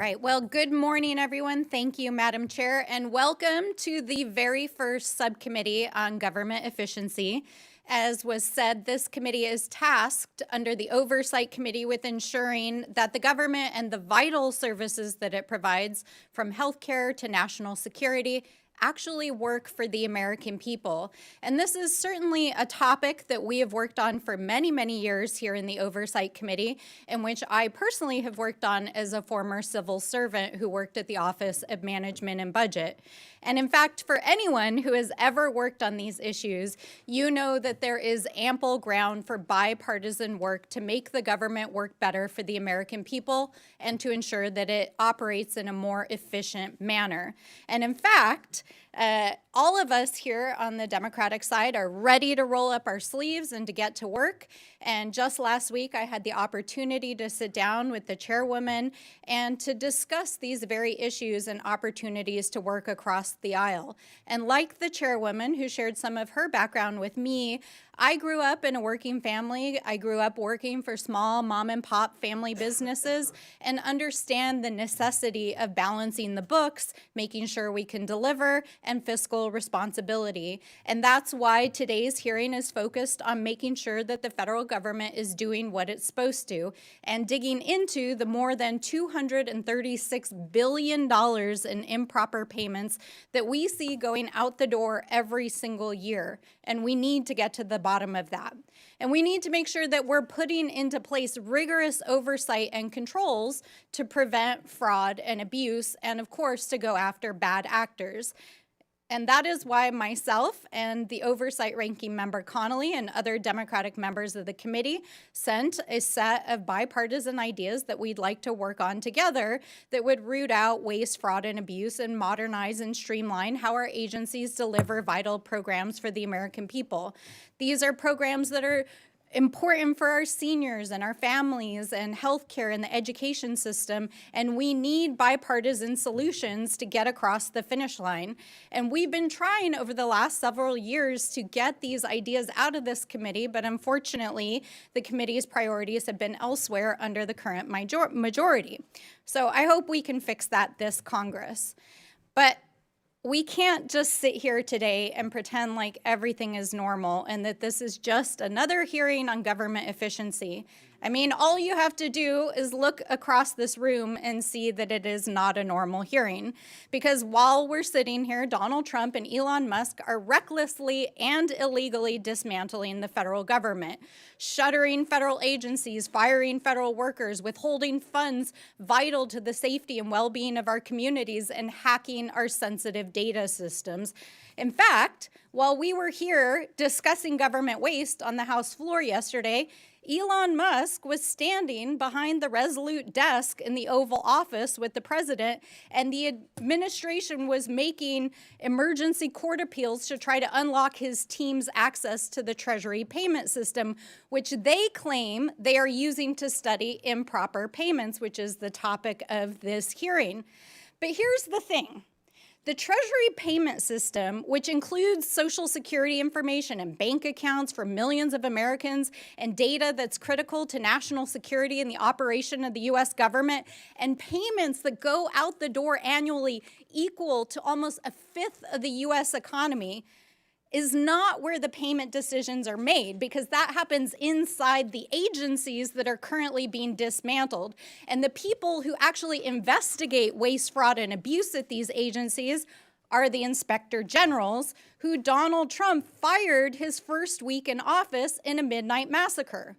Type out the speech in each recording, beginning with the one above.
Right. Well, good morning, everyone. Thank you, Madam Chair, and welcome to the very first subcommittee on government efficiency. As was said, this committee is tasked under the Oversight Committee with ensuring that the government and the vital services that it provides, from healthcare to national security, actually work for the American people. And this is certainly a topic that we have worked on for many, many years here in the Oversight Committee, in which I personally have worked on as a former civil servant who worked at the Office of Management and Budget. And in fact, for anyone who has ever worked on these issues, you know that there is ample ground for bipartisan work to make the government work better for the American people and to ensure that it operates in a more efficient manner. And in fact, all of us here on the Democratic side are ready to roll up our sleeves and to get to work. And just last week, I had the opportunity to sit down with the chairwoman and to discuss these very issues and opportunities to work across the aisle. And like the chairwoman who shared some of her background with me, I grew up in a working family. I grew up working for small mom and pop family businesses and understand the necessity of balancing the books, making sure we can deliver, and fiscal responsibility. And that's why today's hearing is focused on making sure that the federal government is doing what it's supposed to and digging into the more than $236 billion in improper payments that we see going out the door every single year. And we need to get to the bottom of that. And we need to make sure that we're putting into place rigorous oversight and controls to prevent fraud and abuse, and of course, to go after bad actors. And that is why myself and the Oversight Ranking Member Connolly and other Democratic members of the committee sent a set of bipartisan ideas that we'd like to work on together that would root out waste, fraud, and abuse and modernize and streamline how our agencies deliver vital programs for the American people. These are programs that are important for our seniors and our families and healthcare and the education system, and we need bipartisan solutions to get across the finish line. And we've been trying over the last several years to get these ideas out of this committee, but unfortunately, the committee's priorities have been elsewhere under the current majority. So I hope we can fix that this Congress. But we can't just sit here today and pretend like everything is normal and that this is just another hearing on government efficiency. I mean, all you have to do is look across this room and see that it is not a normal hearing. Because while we're sitting here, Donald Trump and Elon Musk are recklessly and illegally dismantling the federal government, shuttering federal agencies, firing federal workers, withholding funds vital to the safety and well-being of our communities, and hacking our sensitive data systems. In fact, while we were here discussing government waste on the House floor yesterday, Elon Musk was standing behind the Resolute desk in the Oval Office with the president, and the administration was making emergency court appeals to try to unlock his team's access to the Treasury payment system, which they claim they are using to study improper payments, which is the topic of this hearing. But here's the thing. The Treasury payment system, which includes Social Security information and bank accounts for millions of Americans and data that's critical to national security and the operation of the U.S. government, and payments that go out the door annually equal to almost a fifth of the U.S. economy, is not where the payment decisions are made, because that happens inside the agencies that are currently being dismantled. And the people who actually investigate waste, fraud, and abuse at these agencies are the inspector generals, who Donald Trump fired his first week in office in a midnight massacre.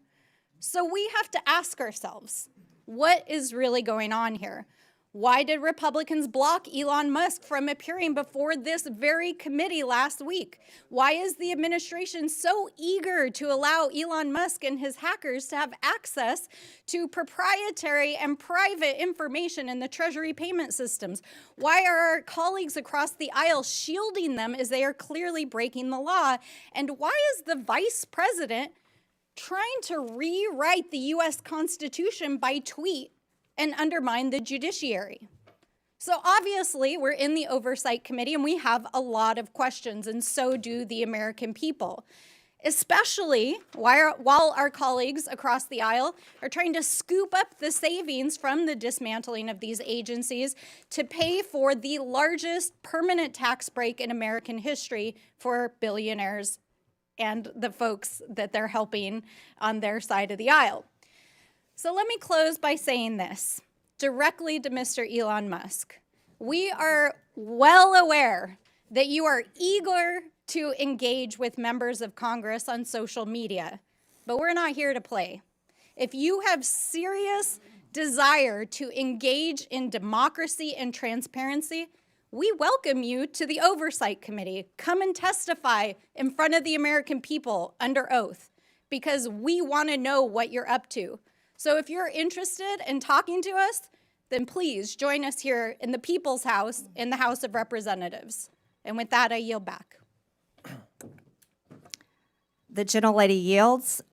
So we have to ask ourselves, what is really going on here? Why did Republicans block Elon Musk from appearing before this very committee last week? Why is the administration so eager to allow Elon Musk and his hackers to have access to proprietary and private information in the Treasury payment systems? Why are our colleagues across the aisle shielding them as they are clearly breaking the law? And why is the vice president trying to rewrite the U.S. Constitution by tweet and undermine the judiciary? So obviously, we're in the Oversight Committee and we have a lot of questions, and so do the American people. especially while our colleagues across the aisle are trying to scoop up the savings from the dismantling of these agencies to pay for the largest permanent tax break in American history for billionaires and the folks that they're helping on their side of the aisle. So let me close by saying this directly to Mr. Elon Musk. We are well aware that you are eager to engage with members of Congress on social media, but we're not here to play. If you have serious desire to engage in democracy and transparency, we welcome you to the Oversight Committee. Come and testify in front of the American people under oath, because we want to know what you're up to. So if you're interested in talking to us, then please join us here in the People's House in the House of Representatives. And with that, I yield back. The gentlelady yields.